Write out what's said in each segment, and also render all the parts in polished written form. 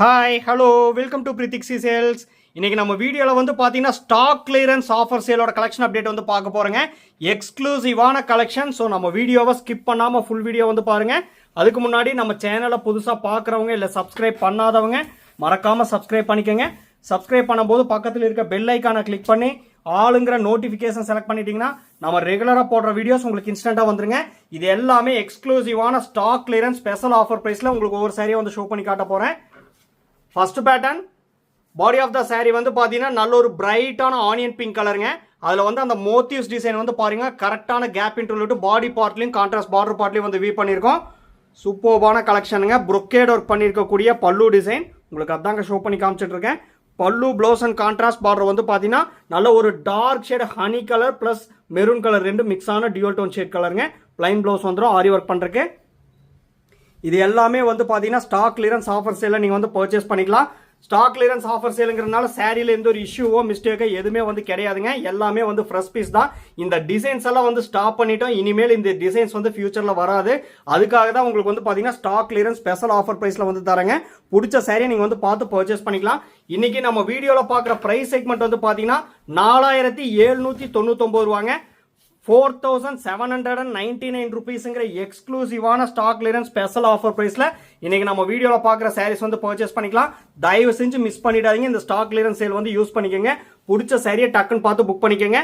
Hi hello welcome to Prithiksy sales. இன்றைக்கி நம்ம வீடியோவில் வந்து பார்த்தீங்கன்னா ஸ்டாக் கிளியரன்ஸ் ஆஃபர் சேலோட கலெக்ஷன் அப்டேட் வந்து பார்க்க போகிறேங்க. எக்ஸ்க்ளூசிவான கலெக்ஷன். ஸோ நம்ம வீடியோவை ஸ்கிப் பண்ணாமல் ஃபுல் வீடியோ வந்து பாருங்கள். அதுக்கு முன்னாடி நம்ம சேனலை புதுசாக பார்க்குறவங்க இல்லை சப்ஸ்கிரைப் பண்ணாதவங்க மறக்காமல் சப்ஸ்கிரைப் பண்ணிக்கோங்க. சப்ஸ்கிரைப் பண்ணும்போது பக்கத்தில் இருக்க பெல் ஐக்கானை கிளிக் பண்ணி ஆளுங்கிற நோட்டிஃபிகேஷன் செலக்ட் பண்ணிட்டீங்கன்னா நம்ம ரெகுலராக போடுற வீடியோஸ் உங்களுக்கு இன்ஸ்டண்ட்டாக வந்துருங்க. இது எல்லாமே எக்ஸ்க்ளூசிவான ஸ்டாக் கிளியரன்ஸ் ஸ்பெஷல் ஆஃபர் ப்ரைஸில் உங்களுக்கு ஒவ்வொரு சாரியை வந்து ஷோ பண்ணி காட்ட போகிறேன். First pattern body of the sari வந்து பார்த்தீங்கன்னா நல்ல ஒரு பிரைட்டான ஆனியன் பிங்க் கலருங்க. அதில் வந்து அந்த மோட்டிவ்ஸ் டிசைன் வந்து பாருங்க கரெக்டான கேப் இன்டர்வியூ பாடி பார்ட்லையும் கான்ட்ராஸ்ட் பார்டர் பார்ட்லையும் வந்து வீவ் பண்ணியிருக்கோம். சூப்பர்பான கலெக்ஷனுங்க. ப்ரொக்கேட் ஒர்க் பண்ணியிருக்கக்கூடிய பல்லு டிசைன் உங்களுக்கு அதாங்க ஷோ பண்ணி காமிச்சிட்டு இருக்கேன். பல்லு ப்ளவுஸ் அண்ட் கான்ட்ராஸ்ட் பார்டர் வந்து பார்த்தீங்கன்னா நல்ல ஒரு dark shade honey colour plus maroon colour ரெண்டு மிக்ஸ் ஆன டியூல் டோன் ஷேட் கலருங்க. பிளைன் ப்ளவுஸ் வந்துடும் ஆரி ஒர்க் பண்ணுறக்கு. இது எல்லாமே வந்து பார்த்தீங்கன்னா ஸ்டாக் கிளியரன்ஸ் ஆஃபர் சேலில் நீங்கள் வந்து பர்ச்சேஸ் பண்ணிக்கலாம். ஸ்டாக் கிளியரன்ஸ் ஆஃபர் சேலுங்கிறதுனால சாரியில் எந்த ஒரு இஷ்யூவோ மிஸ்டேக்கோ எதுவுமே வந்து கிடையாதுங்க. எல்லாமே வந்து ஃப்ரெஷ் பீஸ் தான். இந்த டிசைன்ஸ் எல்லாம் வந்து ஸ்டாப் பண்ணிட்டோம். இனிமேல் இந்த டிசைன்ஸ் வந்து ஃபியூச்சரில் வராது. அதுக்காக தான் உங்களுக்கு வந்து பார்த்தீங்கன்னா ஸ்டாக் கிளியரன்ஸ் ஸ்பெஷல் ஆஃபர் ப்ரைஸில் வந்து தரேங்க. பிடிச்ச சாரியை நீங்கள் வந்து பார்த்து பர்ச்சேஸ் பண்ணிக்கலாம். இன்னைக்கு நம்ம வீடியோவில் பார்க்குற ப்ரைஸ் செக்மெண்ட் வந்து பார்த்தீங்கன்னா 4799 ரூபாங்க. 4799 ருபீஸ்ங்கிற எக்ஸ்க்ளூசிவான ஸ்டாக் கிளியரன்ஸ் ஸ்பெஷல் ஆஃபர் பிரைஸ்ல இன்னைக்கு நம்ம வீடியோவில் பார்க்குற சாரீஸ் வந்து பர்ச்சேஸ் பண்ணிக்கலாம். தயவு செஞ்சு மிஸ் பண்ணிடாதீங்க. இந்த ஸ்டாக் கிளியரன்ஸ் சேல் வந்து யூஸ் பண்ணிக்கோங்க. பிடிச்ச சாரியை டக்குன்னு பார்த்து புக் பண்ணிக்கோங்க.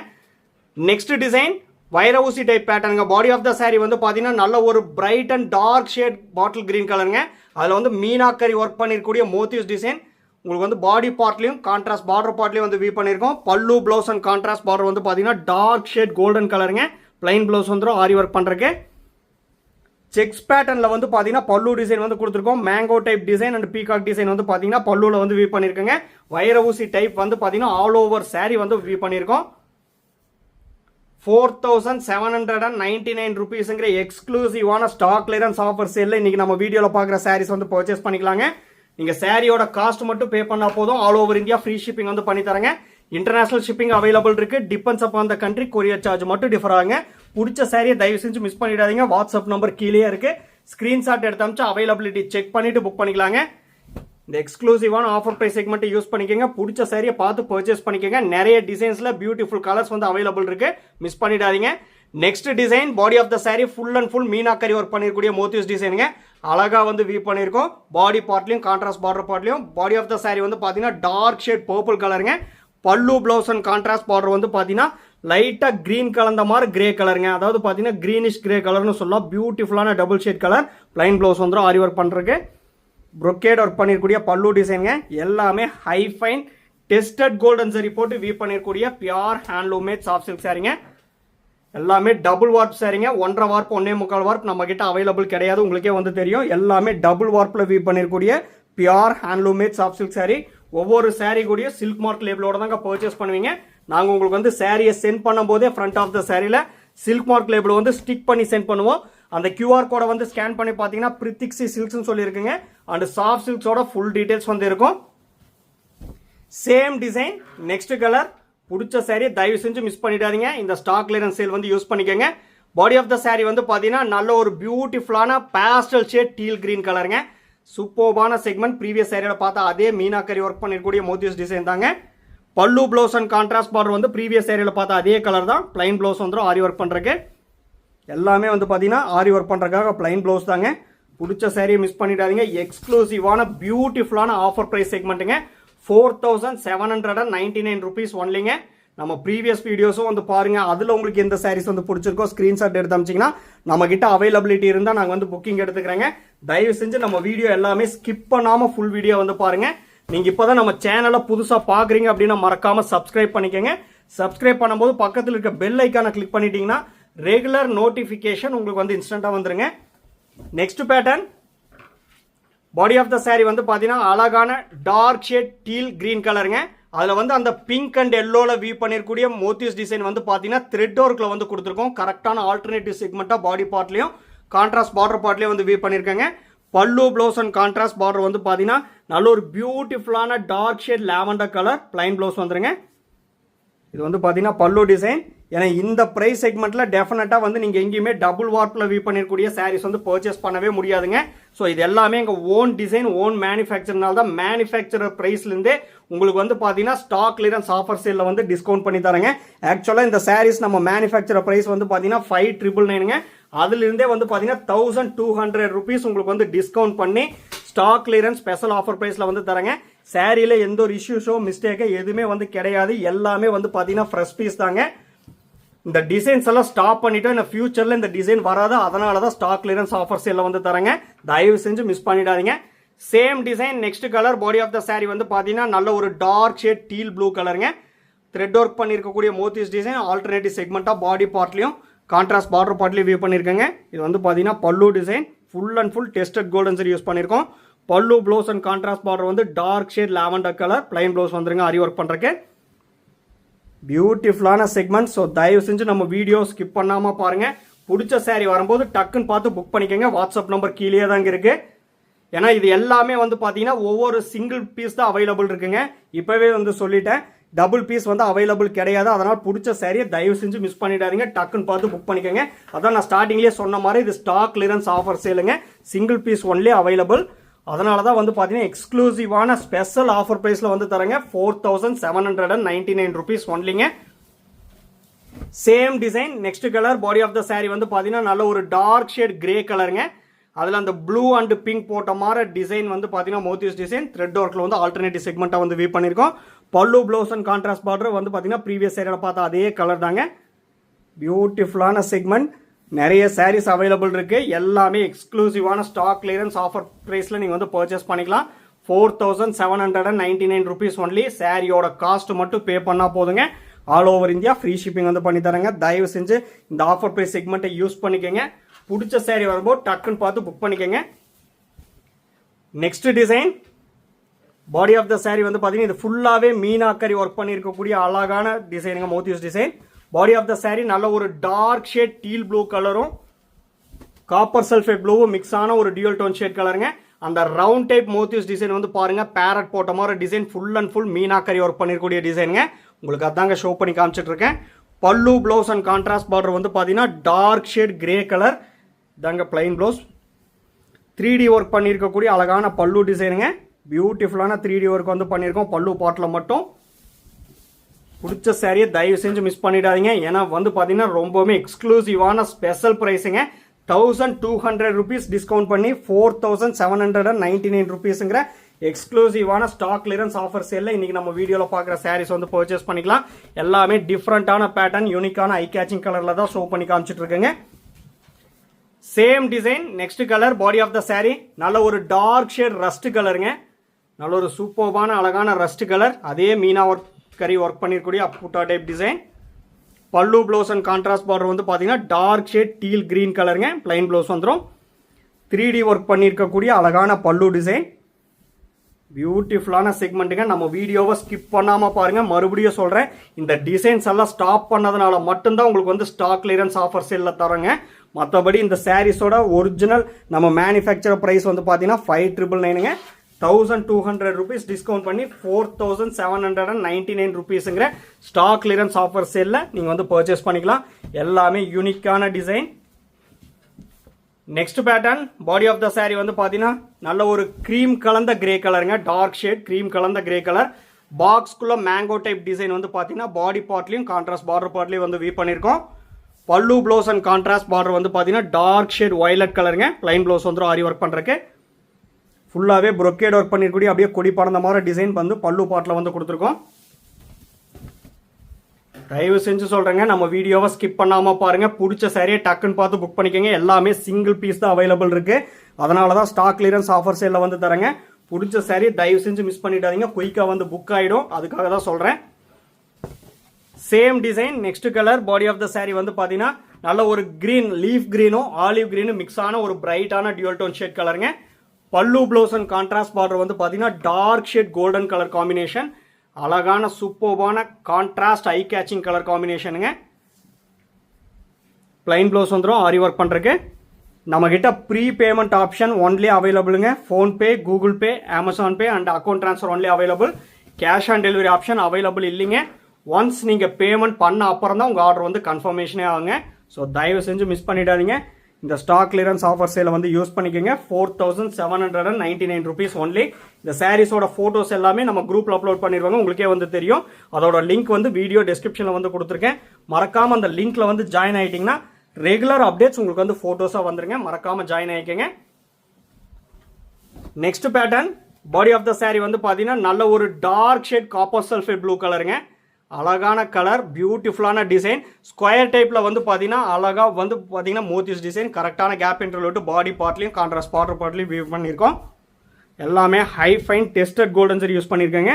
நெக்ஸ்ட் டிசைன் வைரவுசி டைப் பேட்டர்னுங்க. பாடி ஆஃப் த சாரி வந்து பார்த்தீங்கன்னா நல்ல ஒரு bright and dark shade bottle green கலருங்க. அதில் வந்து மீனாக்கரி ஒர்க் பண்ணிருக்கக்கூடிய மோட்டிவ்ஸ் டிசைன் உங்களுக்கு வந்து பாடி பார்ட்லையும் கான்ட்ராஸ்ட் பார்டர் பார்ட்லையும் வந்து வீவ் பண்ணியிருக்கோம். Pallu blouse and contrast border வந்து பார்த்தீங்கன்னா டார்க் ஷேட் கோல்டன் கலருங்க. பிளைன் ப்ளவுஸ் வந்துடும் ஆரி ஒர்க் பண்ணுறக்கு. செக்ஸ் பேட்டர்னில் வந்து பார்த்தீங்கன்னா பல்லு டிசைன் வந்து கொடுத்துருக்கோம். Mango type design and peacock design வந்து பார்த்தீங்கன்னா பல்லுவில் வந்து வீவ் பண்ணியிருக்கோங்க. வைர ஊசி டைப் வந்து பார்த்தீங்கன்னா ஆல் ஓவர் சாரி வந்து வீவ் பண்ணியிருக்கோம். 4799 ருபீஸுங்கிற எக்ஸ்க்ளூசிவான ஸ்டாக் கிளியரன்ஸ் ஆஃபர் சேலில் இன்னைக்கு நம்ம வீடியோவில் பார்க்குற சாரீஸ் வந்து பர்ச்சேஸ் பண்ணிக்கலாங்க. நீங்கள் சாரியோட காஸ்ட் மட்டும் பே பண்ணால் போதும். All over India free shipping வந்து பண்ணி தரங்க. இன்டர்நேஷனல் ஷிப்பிங் அவைலபிள் இருக்கு. Depends upon the country. Courier charge மட்டும் டிஃபர் ஆகுங்க. பிடிச்ச சாரியை தயவு செஞ்சு மிஸ் பண்ணிடாதீங்க. வாட்ஸ்அப் நம்பர் கீழே இருக்கு. ஸ்கிரீன்ஷாட் எடுத்து அமிச்சு அவைலபிலிட்டி செக் பண்ணிட்டு புக் பண்ணிக்கலாங்க. இந்த எக்ஸ்க்ளூசிவான ஆஃபர் பிரைஸ் செக்மெண்ட் யூஸ் பண்ணிக்கோங்க. பிடிச்ச சாரியை பார்த்து பர்ச்சேஸ் பண்ணிக்கோங்க. நிறைய டிசைன்ஸ்ல பியூட்டிஃபுல் கலர்ஸ் வந்து அவைலபிள் இருக்கு. மிஸ் பண்ணிடாதீங்க. Next design body of the sari full and full meenakari work பண்ணிருக்கக்கூடிய மோட்டிவ்ஸ் டிசைனுங்க. அழகா வந்து வீவ் பண்ணியிருக்கோம். பாடி பார்ட்லையும் கான்ட்ராஸ்ட் பார்டர் பார்ட்லையும். பாடி ஆஃப் த சாரி வந்து பார்த்தீங்கன்னா டார்க் ஷேட் பர்பிள் கலருங்க. பல்லு ப்ளவுஸ் அண்ட் கான்ட்ராஸ்ட் பார்டர் வந்து பார்த்தீங்கன்னா லைட்டாக கிரீன் கலந்த மாதிரி கிரே கலருங்க. அதாவது பார்த்தீங்கன்னா கிரீனிஷ் கிரே கலர்னு சொல்லலாம். பியூட்டிஃபுல்லான double shade colour. Plain blouse வந்துடும் ஆரி ஒர்க் பண்ணுறதுக்கு. ப்ரொக்கேட் ஒர்க் பண்ணிருக்கக்கூடிய பல்லு டிசைனுங்க. எல்லாமே high fine tested golden zari போட்டு வீவ் பண்ணிருக்கக்கூடிய pure handloom made soft silk சாரிங்க. எல்லாமே டபுள் வார்ப் சாரிங்க. 1.5 வார்ப் 1.25 வார்ப் நம்ம கிட்ட அவைலபிள் கிடையாது. உங்களுக்கே வந்து தெரியும். எல்லாமே டபுள் வார்ப்ல வீவ் பண்ணிருக்கக்கூடிய pure handloom made soft silk sari. ஒவ்வொரு சாரி கூடிய சில்க் மார்க் லேபிளோட தாங்க பர்ச்சேஸ் பண்ணுவீங்க. நாங்கள் உங்களுக்கு வந்து சாரியை சென்ட் பண்ணும் போதே ஃப்ரண்ட் ஆஃப் த சாரியில் சில்க் மார்க் லேபிள் வந்து ஸ்டிக் பண்ணி சென்ட் பண்ணுவோம். அந்த கியூஆர் கோடை வந்து ஸ்கேன் பண்ணி பார்த்தீங்கன்னா பிரித்திக்ஸி சில்க்ஸ்னு சொல்லியிருக்குங்க. அண்ட் சாஃப்ட் சில்க்ஸோட ஃபுல் டீடைல்ஸ் வந்து இருக்கும். Same design next colour. பிடிச்ச சாரி தயவு செஞ்சு மிஸ் பண்ணிடாதீங்க. இந்த ஸ்டாக் கிளியரன்ஸ் சேல் வந்து யூஸ் பண்ணிக்கோங்க. பாடி ஆஃப் த சாரி வந்து பார்த்தீங்கன்னா நல்ல ஒரு பியூட்டிஃபுல்லான பேஸ்டல் ஷேட் டீல் கிரீன் கலருங்க. சூப்பர்பான செக்மெண்ட். ப்ரீவியஸ் சாரியோட பார்த்தா அதே மீனாக்கரி ஒர்க் பண்ணிருக்கக்கூடிய மோட்டிவ்ஸ் டிசைன் தாங்க. பல்லு ப்ளவுஸ் அண்ட் கான்ட்ராஸ்ட் பார்டர் வந்து ப்ரீவியஸ் சாரியோட பார்த்தா அதே கலர் தான். பிளைன் ப்ளவுஸ் வந்துடும் ஆரி ஒர்க் பண்ணுறக்கு. எல்லாமே வந்து பார்த்தீங்கன்னா ஆரி ஒர்க் பண்ணுறதுக்காக பிளைன் ப்ளவுஸ் தாங்க. பிடிச்ச சாரியை மிஸ் பண்ணிடாதீங்க. எக்ஸ்க்ளூசிவான பியூட்டிஃபுல்லான ஆஃபர் ப்ரைஸ் செக்மெண்ட்டுங்க. 4799 ருபீஸ் ஒன்லிங்க. நம்ம ப்ரீவியஸ் வீடியோஸும் வந்து பாருங்க. அதில் உங்களுக்கு எந்த சாரீஸ் வந்து பிடிச்சிருக்கோ ஸ்க்ரீன்ஷாட் எடுத்து அமிச்சிங்கன்னா நம்ம கிட்ட அவைலபிலிட்டி இருந்தால் நாங்கள் வந்து புக்கிங் எடுத்துக்கிறேங்க. தயவு செஞ்சு நம்ம வீடியோ எல்லாமே ஸ்கிப் பண்ணாமல் ஃபுல் வீடியோ வந்து பாருங்க. நீங்கள் இப்போ தான் நம்ம சேனலை புதுசாக பார்க்குறீங்க அப்படின்னா மறக்காம சப்ஸ்கிரைப் பண்ணிக்கோங்க. சப்ஸ்கிரைப் பண்ணும்போது பக்கத்தில் இருக்க பெல் ஐக்கானை கிளிக் பண்ணிட்டீங்கன்னா ரெகுலர் நோட்டிஃபிகேஷன் உங்களுக்கு வந்து இன்ஸ்டன்ட்டாக வந்துருங்க. Next pattern body of the sari வந்து பார்த்தீங்கன்னா அழகான டார்க் ஷேட் டீல் கிரீன் கலருங்க. அதில் வந்து அந்த பிங்க் அண்ட் எல்லோவில் வீவ் பண்ணிருக்கக்கூடிய மோட்டிவ்ஸ் டிசைன் வந்து பார்த்தீங்கன்னா த்ரெட் ஒர்க்கில் வந்து கொடுத்துருக்கோம். கரெக்டான ஆல்டர்னேட்டிவ் செக்மெண்ட்டாக பாடி பார்ட்லையும் கான்ட்ராஸ்ட் பார்டர் பார்ட்லையும் வந்து வீவ் பண்ணியிருக்காங்க. பல்லு ப்ளவுஸ் அண்ட் கான்ட்ராஸ்ட் பார்டர் வந்து பார்த்தீங்கன்னா நல்ல ஒரு பியூட்டிஃபுல்லான dark shade lavender colour. Plain blouse வந்துருங்க. இது வந்து பார்த்தீங்கன்னா பல்லு டிசைன். ஏன்னா இந்த ப்ரைஸ் செக்மெண்ட்டில் டெஃபினட்டாக வந்து நீங்கள் எங்கேயுமே டபுள் வார்ப்பில் வியூ பண்ணிருக்கக்கூடிய சாரீஸ் வந்து பர்ச்சேஸ் பண்ணவே முடியாதுங்க. ஸோ இது எல்லாமே எங்கள் ஓன் டிசைன், ஓன் மேனுஃபேக்சர்னால தான் மேனுஃபேக்சரர் ப்ரைஸ்லேருந்தே உங்களுக்கு வந்து பார்த்தீங்கன்னா ஸ்டாக் கிளியரன்ஸ் ஆஃபர் சேலில் வந்து டிஸ்கவுண்ட் பண்ணி தரேங்க. ஆக்சுவலாக இந்த சாரீஸ் நம்ம மேனுஃபேக்சரர் ப்ரைஸ் வந்து பார்த்தீங்கன்னா 5,999ங்க. அதுலேருந்தே வந்து பார்த்தீங்கன்னா 1,200 rupees உங்களுக்கு வந்து டிஸ்கவுண்ட் பண்ணி ஸ்டாக் கிளியரன்ஸ் ஸ்பெஷல் ஆஃபர் ப்ரைஸில் வந்து தரேங்க. சாரியில் எந்த ஒரு இஷ்யூஸோ மிஸ்டேக்கோ எதுவுமே வந்து கிடையாது. எல்லாமே வந்து பார்த்தீங்கன்னா ஃப்ரெஷ் பீஸ் தாங்க. இந்த டிசைன்ஸ் எல்லாம் ஸ்டாப் பண்ணிட்டோம். இந்த ஃபியூச்சரில் இந்த டிசைன் வராது. அதனால தான் ஸ்டாக் கிளியரன்ஸ் ஆஃபர் சேலில் வந்து தரேங்க. தயவு செஞ்சு மிஸ் பண்ணிடாதீங்க. Same design next colour body of the sari வந்து பார்த்தீங்கன்னா நல்ல ஒரு டார்க் ஷேட் டீல் ப்ளூ கலருங்க. த்ரெட் ஒர்க் பண்ணியிருக்கக்கூடிய மோத்திஸ் டிசைன் ஆல்டர்னேட்டிவ் செக்மெண்ட்டாக பாடி பார்ட்லையும் கான்ட்ராஸ்ட் பார்டர் பார்ட்லையும் வியூ பண்ணியிருக்கேங்க. இது வந்து பார்த்தீங்கன்னா pallu design full and full tested golden zari use பண்ணியிருக்கோம். Pallu blouse and contrast border வந்து dark shade lavender colour. Plain blouse வந்துருங்க ஆரி ஒர்க் பண்ணுறக்கு. பியூட்டிஃபுல்லான செக்மெண்ட். ஸோ தயவு செஞ்சு நம்ம வீடியோ ஸ்கிப் பண்ணாமல் பாருங்கள். பிடிச்ச சாரி வரும்போது டக்குன்னு பார்த்து புக் பண்ணிக்கோங்க. வாட்ஸ்அப் நம்பர் கீழே தாங்க இருக்குது. ஏன்னா இது எல்லாமே வந்து பார்த்தீங்கன்னா ஒவ்வொரு சிங்கிள் பீஸ் தான் அவைலபிள் இருக்குங்க. இப்போவே வந்து சொல்லிட்டேன், டபுள் பீஸ் வந்து அவைலபிள் கிடையாது. அதனால் பிடிச்ச சாரியை தயவு செஞ்சு மிஸ் பண்ணிடாதீங்க. டக்குன்னு பார்த்து புக் பண்ணிக்கோங்க. அதான் நான் ஸ்டார்டிங்லேயே சொன்ன மாதிரி இது ஸ்டாக் கிளியரன்ஸ் ஆஃபர் சேலுங்க. Single piece only available. அதனால தான் வந்து பார்த்தீங்கன்னா எக்ஸ்க்ளூசிவான ஸ்பெஷல் ஆஃபர் ப்ரைஸில் வந்து தரேங்க. 4,799 rupees ஒன்லிங்க. Same design next colour body of the sari வந்து பார்த்தீங்கன்னா நல்ல ஒரு டார்க் ஷேட் கிரே கலருங்க. அதில் அந்த ப்ளூ அண்ட் பிங்க் போட்ட மாதிரி டிசைன் வந்து பார்த்தீங்கன்னா மோத்திஸ் டிசைன் த்ரெட் ஒர்க்கில் வந்து ஆல்டர்னேட்டிவ் செக்மெண்ட்டாக வந்து வியூ பண்ணியிருக்கோம். Pallu blouse and contrast border வந்து பார்த்தீங்கன்னா ப்ரீவியஸ் சாரியில் பார்த்தா அதே கலர் தாங்க. பியூட்டிஃபுல்லான செக்மெண்ட். நிறைய சாரீஸ் அவைலபிள் இருக்கு. எல்லாமே எக்ஸ்க்ளூசிவான ஸ்டாக் கிளியரன்ஸ் ஆஃபர் பிரைஸ்ல நீங்க வந்து பர்ச்சேஸ் பண்ணிக்கலாம். 4,799 rupees ஒன்லி. சாரியோட காஸ்ட் மட்டும் பே பண்ணா போதுங்க. All over India free shipping வந்து பண்ணி தரேங்க. தயவு செஞ்சு இந்த ஆஃபர் பிரைஸ் செக்மெண்ட்டை யூஸ் பண்ணிக்கோங்க. பிடிச்ச சாரி வரும்போது டக்குன்னு பார்த்து புக் பண்ணிக்கோங்க. Next design body of the sari வந்து பார்த்தீங்கன்னா இது ஃபுல்லாகவே மீனாக்கரி ஒர்க் பண்ணியிருக்கக்கூடிய அழகான டிசைனுங்க. Motifs design. Body of the sari நல்ல ஒரு டார்க் ஷேட் டீல் ப்ளூ கலரும் காப்பர் சல்ஃபேட் ப்ளூவும் மிக்ஸ் ஆன ஒரு டியூல் டோன் ஷேட் கலருங்க. அந்த ரவுண்ட் டைப் மோத்திஸ் டிசைன் வந்து பாருங்க, பேரட் போட்ட மாதிரி design full and full meenakari work பண்ணிருக்கக்கூடிய டிசைனுங்க. உங்களுக்கு அதாங்க ஷோ பண்ணி காமிச்சிட்டு இருக்கேன். பல்லு ப்ளவுஸ் அண்ட் கான்ட்ராஸ்ட் பார்டர் வந்து பார்த்தீங்கன்னா டார்க் ஷேட் கிரே கலர் தாங்க. பிளைன் ப்ளவுஸ் 3D ஒர்க் பண்ணியிருக்கக்கூடிய அழகான பல்லு டிசைனுங்க. பியூட்டிஃபுல்லான 3D ஒர்க் வந்து பண்ணியிருக்கோம் பல்லு பாட்டில் மட்டும். பிடிச்ச சாரியை தயவு செஞ்சு மிஸ் பண்ணிடாதீங்க. ஏன்னா வந்து பார்த்தீங்கன்னா ரொம்பவுமே எக்ஸ்க்ளூசிவான ஸ்பெஷல் ப்ரைஸுங்க. 1,200 rupees டிஸ்கவுண்ட் பண்ணி 4,799 rupeesங்கிற எக்ஸ்க்ளூசிவான ஸ்டாக் கிளியரன்ஸ் ஆஃபர் சேலில் இன்னைக்கு நம்ம வீடியோவில் பார்க்குற சாரீஸ் வந்து பர்ச்சேஸ் பண்ணிக்கலாம். எல்லாமே டிஃப்ரெண்ட்டான பேட்டர்ன், யூனிக்கான ஐ கேச்சிங் கலரில் தான் ஷோ பண்ணி காமிச்சிட்டு இருக்குங்க. Same design next colour body of the sari நல்ல ஒரு டார்க் ஷேட் ரஸ்ட் கலருங்க. நல்ல ஒரு சூப்பர்பான அழகான ரஸ்ட் கலர். அதே Meena work curry work பண்ணிருக்கூடிய அப்புட்டா type design. Pallu blouse and contrast border வந்து பார்த்தீங்கன்னா டார்க் ஷேட் டீல் கிரீன் கலருங்க. பிளைன் ப்ளவுஸ் வந்துடும். 3D ஒர்க் பண்ணியிருக்கக்கூடிய அழகான பல்லு டிசைன். பியூட்டிஃபுல்லான செக்மெண்ட்டுங்க. நம்ம வீடியோவை ஸ்கிப் பண்ணாமல் பாருங்க. மறுபடியும் சொல்கிறேன், இந்த டிசைன்ஸ் எல்லாம் ஸ்டாப் பண்ணதுனால மட்டும்தான் உங்களுக்கு வந்து ஸ்டாக் கிளியரன்ஸ் ஆஃபர் சேலில் தரங்க. மற்றபடி இந்த சாரீஸோட ஒரிஜினல் நம்ம மேனுஃபேக்சர் ப்ரைஸ் வந்து பார்த்தீங்கன்னா 5,999ங்க. 1,200 rupees டிஸ்கவுண்ட் பண்ணி 4,799 rupeesங்கிற ஸ்டாக் கிளியரன்ஸ் ஆஃபர் சேலில் நீங்கள் வந்து பர்ச்சேஸ் பண்ணிக்கலாம். எல்லாமே யூனிக்கான design. Next pattern body of the sari வந்து பார்த்தீங்கன்னா நல்ல ஒரு க்ரீம் கலந்த கிரே கலருங்க. டார்க் ஷேட் க்ரீம் கலந்த கிரே கலர். பாக்ஸ்குள்ள மேங்கோ டைப் டிசைன் வந்து பார்த்தீங்கன்னா பாடி பார்ட்லையும் கான்ட்ராஸ்ட் பார்டர் பார்ட்லையும் வந்து வீ பண்ணியிருக்கோம். Pallu blouse and contrast border வந்து பார்த்தீங்கன்னா டார்க் ஷேட் வயலட் கலருங்க. பிளைன் ப்ளவுஸ் வந்து ஆரி ஒர்க் பண்ணுறக்கு. ஃபுல்லாகவே ப்ரொக்கேட் ஒர்க் பண்ணிருக்கூடிய அப்படியே கொடி பறந்த மாதிரி டிசைன் வந்து பல்லு பாட்டில் வந்து கொடுத்துருக்கோம். தயவு செஞ்சு சொல்கிறேங்க, நம்ம வீடியோவை ஸ்கிப் பண்ணாமல் பாருங்கள். பிடிச்ச சாரியை டக்குன்னு பார்த்து புக் பண்ணிக்கோங்க. எல்லாமே சிங்கிள் பீஸ் தான் அவைலபிள் இருக்குது. அதனால தான் ஸ்டாக் கிளியரன்ஸ் ஆஃபர் சேலில் வந்து தரேங்க. பிடிச்ச சாரியை தயவு செஞ்சு மிஸ் பண்ணிடாதீங்க. குயிக்காக வந்து புக் ஆகிடும். அதுக்காக தான் சொல்கிறேன். Same design next colour body of the sari வந்து பார்த்தீங்கன்னா நல்ல ஒரு கிரீன் லீஃப் கிரீனும் ஆலிவ் கிரீனும் மிக்ஸ் ஆன ஒரு பிரைட்டான டியூல் டோன் ஷேட் கலருங்க. பல்லு ப்ளவுஸ் அண்ட் கான்ட்ராஸ்ட் பார்டர் வந்து பார்த்தீங்கன்னா dark shade golden colour combination. அழகான சூப்பர்பான கான்ட்ராஸ்ட் ஐ கேச்சிங் கலர் காம்பினேஷனுங்க. பிளைன் ப்ளவுஸ் வந்துடும் ஆரி ஒர்க் பண்ணுறதுக்கு. நம்மக்கிட்ட ப்ரீ பேமெண்ட் ஆப்ஷன் ஒன்லி அவைலபிளுங்க. PhonePe, Google Pay, Amazon Pay and account transfer only available. Cash on delivery option available இல்லைங்க. Once நீங்கள் payment பண்ண அப்புறம் தான் உங்கள் ஆர்டர் வந்து கன்ஃபர்மேஷனே ஆகுங்க. ஸோ தயவு செஞ்சு மிஸ் பண்ணிடாதீங்க. இந்த ஸ்டாக் கிளியரன்ஸ் ஆஃபர் சேலை வந்து யூஸ் பண்ணிக்கோங்க. 4799 rupees ஒன்லி. இந்த சாரீஸோட ஃபோட்டோஸ் எல்லாமே நம்ம குரூப்பில் அப்லோட் பண்ணிடுவாங்க, உங்களுக்கே வந்து தெரியும். அதோட லிங்க் வந்து வீடியோ டிஸ்கிரிப்ஷனில் வந்து கொடுத்துருக்கேன். மறக்காமல் அந்த லிங்க்ல வந்து ஜாயின் ஆகிட்டிங்கன்னா ரெகுலர் அப்டேட்ஸ் உங்களுக்கு வந்து ஃபோட்டோஸாக வந்துருங்க. மறக்காமல் ஜாயின் ஆகிக்கங்க. Next pattern body of the sari வந்து பார்த்தீங்கன்னா நல்ல ஒரு dark shade copper sulphate blue கலருங்க. அழகான கலர், பியூட்டிஃபுல்லான டிசைன். ஸ்கொயர் டைப்பில் வந்து பார்த்தீங்கன்னா அழகாக வந்து பார்த்தீங்கன்னா மோத்திஸ் டிசைன். கரெக்டான கேப் இன்டர்வல் விட்டு பாடி பார்ட்லையும் கான்ட்ராஸ்ட் பார்டர் பார்ட்லையும் வியூ பண்ணியிருக்கோம். எல்லாமே high fine tested golden zari use பண்ணியிருக்கேங்க.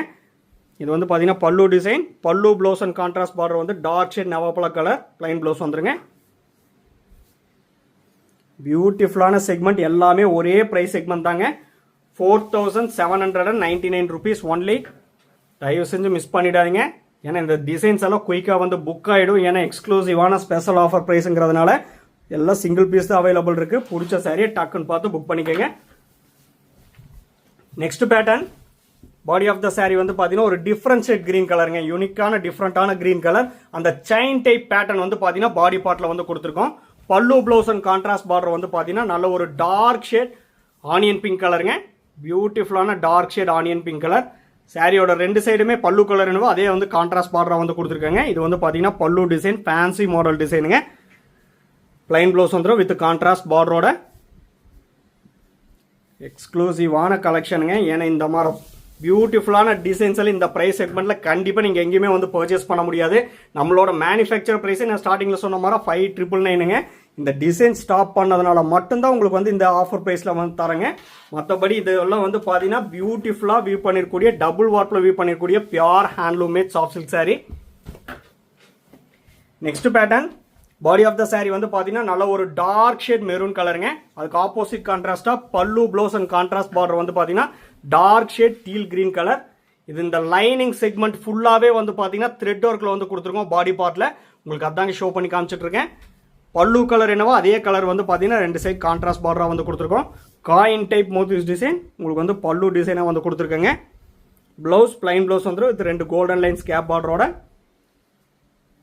இது வந்து பார்த்தீங்கன்னா pallu design. Pallu blouse and contrast border வந்து டார்க் ஷேட் நவாப்பழ கலர் பிளைன் ப்ளவுஸ் வந்துருங்க. பியூட்டிஃபுல்லான செக்மெண்ட், எல்லாமே ஒரே ப்ரைஸ் செக்மெண்ட் தாங்க. 4799 rupees ஒன்லி. தயவு செஞ்சு மிஸ் பண்ணிடாதீங்க. ஏன்னா இந்த டிசைன்ஸ் எல்லாம் குயிக்காக வந்து புக் ஆகிடும். ஏன்னா எக்ஸ்க்ளூசிவான ஸ்பெஷல் ஆஃபர் ப்ரைஸுங்கிறதுனால எல்லாம் சிங்கிள் பீஸ் தான் அவைலபிள் இருக்கு. பிடிச்ச சாரியை டக்குன்னு பார்த்து புக் பண்ணிக்கோங்க. Next pattern body of the sari வந்து பார்த்தீங்கன்னா ஒரு டிஃப்ரென்ஷியேட் கிரீன் கலருங்க. யூனிக்கான டிஃப்ரெண்டான கிரீன் கலர். அந்த செயின் டைப் பேட்டர்ன் வந்து பார்த்தீங்கன்னா பாடி பார்ட்டில் வந்து கொடுத்துருக்கோம். பல்லு ப்ளவுஸ் அண்ட் கான்ட்ராஸ்ட் பார்டர் வந்து பார்த்தீங்கன்னா நல்ல ஒரு டார்க் ஷேட் ஆனியன் பிங்க் கலருங்க. பியூட்டிஃபுல்லான dark shade onion pink colour. சாரியோட ரெண்டு சைடுமே பல்லு கலர் என்னவோ அதே வந்து கான்ட்ராஸ்ட் பார்டரா வந்து கொடுத்துருக்காங்க. இது வந்து பார்த்தீங்கன்னா பல்லு டிசைன், ஃபேன்சி மாடல் டிசைனுங்க. பிளைன் ப்ளவுஸ் வந்துடும் வித் கான்ட்ராஸ்ட் பார்டரோட. எக்ஸ்க்ளூசிவான கலெக்ஷனுங்க. ஏன்னா இந்த மாதிரி பியூட்டிஃபுல்லான டிசைன்ஸ் எல்லாம் இந்த ப்ரைஸ் செக்மெண்ட்ல கண்டிப்பாக நீங்கள் எங்கேயுமே வந்து பர்ச்சேஸ் பண்ண முடியாது. நம்மளோட மேனுஃபேக்சர் ப்ரைஸ் நான் ஸ்டார்டிங்கில் சொன்ன மாதிரி 5999ங்க. இந்த டிசைன் ஸ்டாப் பண்ணதுனால மட்டும்தான் உங்களுக்கு வந்து இந்த ஆஃபர் ப்ரைஸில் வந்து தரேங்க. மற்றபடி இதெல்லாம் வந்து பார்த்தீங்கன்னா பியூட்டிஃபுல்லாக வியூ பண்ணிருக்கூடிய டபுள் வார்ப்பில் வியூ பண்ணிருக்கூடிய pure handloom made soft silk sari. Next pattern body of the sari வந்து பார்த்தீங்கன்னா நல்ல ஒரு டார்க் ஷேட் மெரூன் கலருங்க. அதுக்கு ஆப்போசிட் கான்ட்ராஸ்டாக பல்லு ப்ளவுஸ் அண்ட் கான்ட்ராஸ்ட் பார்டர் வந்து பார்த்தீங்கன்னா dark shade teal green colour. இது இந்த லைனிங் செக்மெண்ட் ஃபுல்லாகவே வந்து பார்த்தீங்கன்னா த்ரெட் ஒர்க்கில் வந்து கொடுத்துருக்கோம் பாடி பார்ட்டில். உங்களுக்கு அதாங்க ஷோ பண்ணி காமிச்சிட்டு இருக்கேன். பல்லு கலர் என்னவோ அதே கலர் வந்து பார்த்தீங்கன்னா ரெண்டு சைட் கான்ட்ராஸ்ட் பார்டராக வந்து கொடுத்துருக்கோம். காயின் டைப் மோத்திஸ் டிசைன் உங்களுக்கு வந்து பல்லு டிசைனாக வந்து கொடுத்துருக்கேங்க. ப்ளவுஸ் பிளைன் ப்ளவுஸ் வந்துடும் வித் ரெண்டு கோல்டன் லைன்ஸ் கேப் பார்டரோட.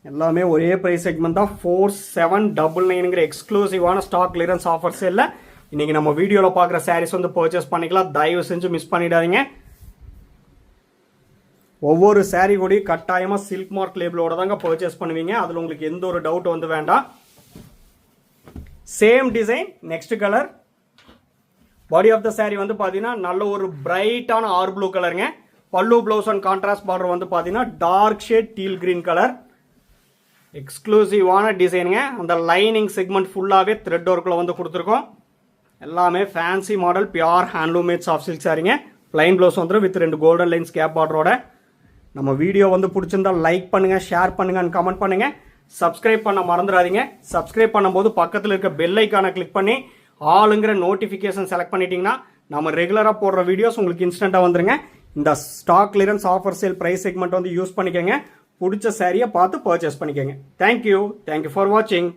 எல்லாமே ஒரே ப்ரைஸ் செக்மெண்ட் தான். 4799ங்கிற எக்ஸ்க்ளூசிவான ஸ்டாக் கிளியரன்ஸ் ஆஃபர் சேல்ல இன்னைக்கு நம்ம வீடியோவில் பார்க்குற சாரீஸ் வந்து பர்ச்சேஸ் பண்ணிக்கலாம். தயவு செஞ்சு மிஸ் பண்ணிடாதீங்க. ஒவ்வொரு சாரீ கூடயும் கட்டாயமாக சில்க் மார்க் லேபிளோட தாங்க பர்ச்சேஸ் பண்ணுவீங்க. அதில் உங்களுக்கு எந்த ஒரு டவுட் வந்து வேண்டாம். Same design, next colour. Body of the sari வந்து பார்த்தீங்கன்னா நல்ல ஒரு பிரைட்டான ஆர் ப்ளூ கலருங்க. பல்லு ப்ளவுஸ் அண்ட் கான்ட்ராஸ்ட் பார்டர் வந்து பார்த்தீங்கன்னா dark shade teal green colour. எக்ஸ்க்ளூசிவான டிசைனுங்க. அந்த லைனிங் செக்மெண்ட் ஃபுல்லாகவே த்ரெட் ஒர்க்கில் வந்து கொடுத்துருக்கோம். எல்லாமே fancy model pure handloom made soft silk சாரிங்க. பிளைன் ப்ளவுஸ் வந்துடும் வித் ரெண்டு கோல்டன் லைன்ஸ் கேப் பார்டரோட. நம்ம வீடியோ வந்து பிடிச்சிருந்தா லைக் பண்ணுங்க, ஷேர் பண்ணுங்க, கமெண்ட் பண்ணுங்க. சப்ஸ்கிரைப் பண்ண மறந்துடாதீங்க. சப்ஸ்கிரைப் பண்ணும்போது பக்கத்தில் இருக்க பெல் ஐக்கானை கிளிக் பண்ணி ஆளுங்கிற நோட்டிஃபிகேஷன் செலக்ட் பண்ணிட்டீங்கன்னா நம்ம ரெகுலராக போடுற வீடியோஸ் உங்களுக்கு இன்ஸ்டண்ட்டாக வந்துருங்க. இந்த stock clearance offer sale price segment வந்து யூஸ் பண்ணிக்கோங்க. பிடிச்ச சாரியை பார்த்து பர்ச்சேஸ் பண்ணிக்கோங்க. தேங்க்யூ ஃபார் வாட்சிங்.